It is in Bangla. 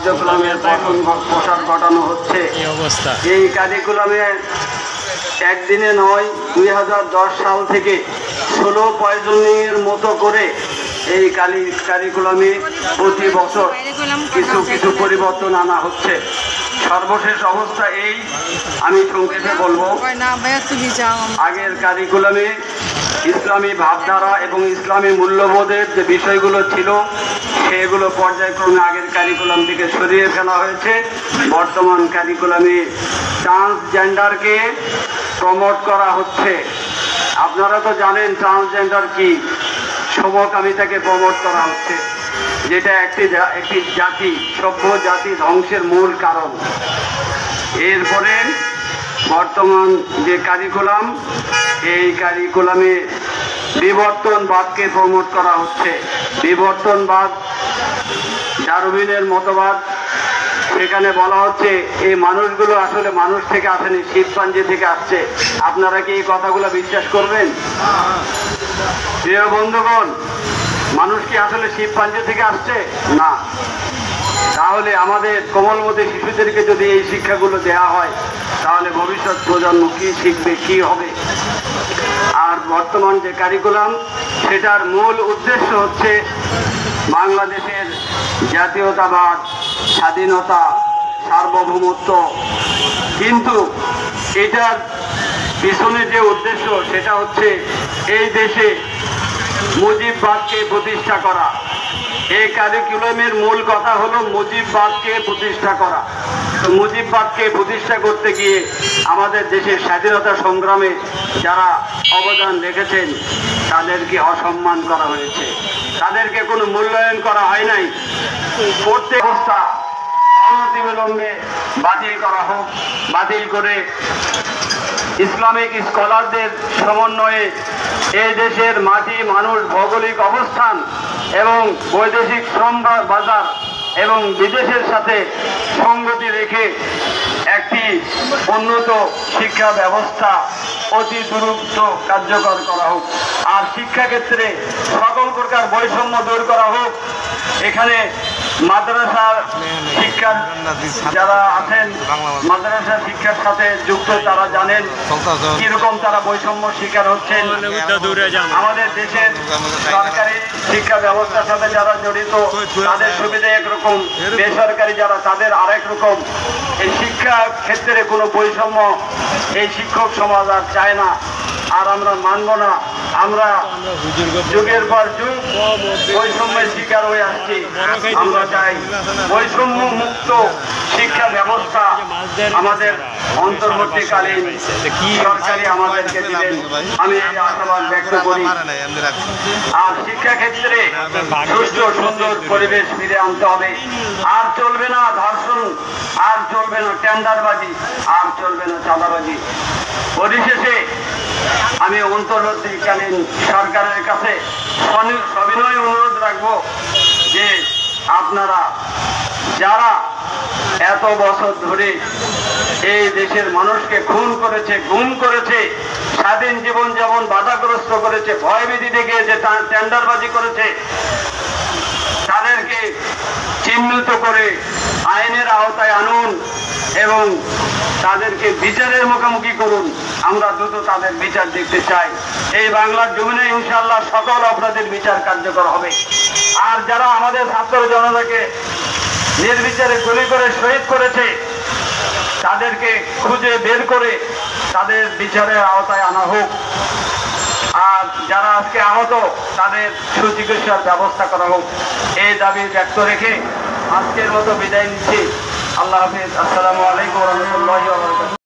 কার্যক্রমের প্রসার ঘটানো হচ্ছে। এই কারিকুলামে একদিনে নয়, 2010 সাল থেকে 16 পয়জনের মতো করে এই কারিকুলামে প্রতি বছর কিছু কিছু পরিবর্তন আনা হচ্ছে। সর্বশেষ অবস্থা এই, আমি সংক্ষেপে বলবো, আগের কারিকুলামে ইসলামী ভাবধারা এবং ইসলামী মূল্যবোধের যে বিষয়গুলো ছিল সেগুলো পর্যায়ক্রমে আগের কারিকুলাম থেকে সরিয়ে ফেলা হয়েছে। বর্তমান কারিকুলামে ট্রান্সজেন্ডারকে প্রমোট করা হচ্ছে। আপনারা তো জানেন ট্রান্সজেন্ডার কি, সমকামিতাকে প্রমোট করা হচ্ছে, যেটা একটি জাতি, সভ্য জাতি ধ্বংসের মূল কারণ। এরপরে বর্তমান যে কারিকুলাম, এই কারিকুলামে বিবর্তনবাদকে প্রমোট করা হচ্ছে। বিবর্তনবাদ ডারউইনের মতবাদ, সেখানে বলা হচ্ছে এই মানুষগুলো আসলে মানুষ থেকে আসেনি, শিবপাঞ্জি থেকে আসছে। আপনারা কি এই কথাগুলো বিশ্বাস করবেন? প্রিয় বন্ধুগণ, মানুষ কি আসলে শিবপাঞ্জি থেকে আসছে? না। তাহলে আমাদের কোমলমতি শিশুদেরকে যদি এই শিক্ষাগুলো দেওয়া হয় তাহলে ভবিষ্যৎ প্রজন্ম কি শিখবে, কি হবে? আর বর্তমান যে কারিকুলাম, সেটার মূল উদ্দেশ্য হচ্ছে বাংলাদেশের জাতীয়তাবাদ, স্বাধীনতা, সার্বভৌমত্ব। কিন্তু এটার পিছনে যে উদ্দেশ্য সেটা হচ্ছে এই দেশে মুজিববাদকে প্রতিষ্ঠা করা। এই কারিকুলামের মূল কথা হলো মুজিববাদকে প্রতিষ্ঠা করা। তো মুজিববাদকে প্রতিষ্ঠা করতে গিয়ে আমাদের দেশের স্বাধীনতা সংগ্রামে যারা অবদান রেখেছেন তাদেরকে অসম্মান করা হয়েছে, তাদেরকে কোনো মূল্যায়ন করা হয় নাই। প্রত্যেক অবস্থা অনতিবিলম্বে বাতিল করা হোক। বাতিল করে ইসলামিক স্কলারদের সমন্বয়ে এই দেশের মাটি, মানুষ, ভৌগোলিক অবস্থান এবং বৈদেশিক শ্রম বাজার এবং বিদেশের সাথে সঙ্গতি রেখে একটি উন্নত শিক্ষা ব্যবস্থা অতি দ্রুত কার্যকর করা হোক। আর শিক্ষাক্ষেত্রে সকল প্রকার বৈষম্য দূর করা হোক। এখানে মাদ্রাসার শিক্ষার যারা আছেন, মাদ্রাসা শিক্ষার সাথে যুক্ত, তারা জানেন কিরকম তারা বৈষম্য শিকার হচ্ছেন। আমাদের দেশের সরকারি শিক্ষা ব্যবস্থার সাথে যারা জড়িত তাদের সুবিধা একরকম, বেসরকারি যারা তাদের আরেক রকম। এই শিক্ষা ক্ষেত্রে কোনো বৈষম্য এই শিক্ষক সমাজ আর চায় না, আর আমরা মানব না। আমরা যুগের পর যুগ বৈষম্যের শিকার হয়ে আসছি। আমরা চাই বৈষম্য মুক্ত শিক্ষা ব্যবস্থা আমাদের অন্তর্বর্তীকালীন সরকারি আমাদেরকে দিবেন, আমি এই আশাবাদ ব্যক্ত করি। আর শিক্ষাক্ষেত্রে সুস্থ সুন্দর পরিবেশ ফিরে আনতে হবে। আর চলবে না ধর্ষণ, আর চলবে না টেন্ডারবাজি, আর চলবে না চাঁদাবাজি। পরিশেষে আমি অন্তর্বর্তীকালীন সরকারের কাছে সবিনয় অনুরোধ রাখবো যে আপনারা যারা এত বছর ধরে এই দেশের মানুষকে খুন করেছে, গুম করেছে, স্বাধীন জীবনযাপন বাধাগ্রস্ত করেছে, ভয়ভীতি থেকে যে টেন্ডারবাজি করেছে, তাদেরকে চিহ্নিত করে আইনের আওতায় আনুন এবং তাদেরকে বিচারের মুখোমুখি করুন। আমরা দ্রুত তাদের বিচার দেখতে চাই। এই বাংলার জমিনে ইনশাআল্লাহ সকল অপরাধের বিচার কার্যকর হবে। আর যারা আমাদের ছাত্র জনতাকে নির্বিচারে গুলি করে শহীদ করেছে তাদেরকে খুঁজে বের করে তাদের বিচারের আওতায় আনা হোক। আর যারা আজকে আহত তাদের সুচিকিৎসার ব্যবস্থা করা হোক। এই দাবি ব্যক্ত রেখে আজকের মতো বিদায় নিচ্ছি। আল্লাহ হাফিজ। আসসালামু আলাইকুম ওয়া রাহমাতুল্লাহি ওয়া বারাকাতুহু।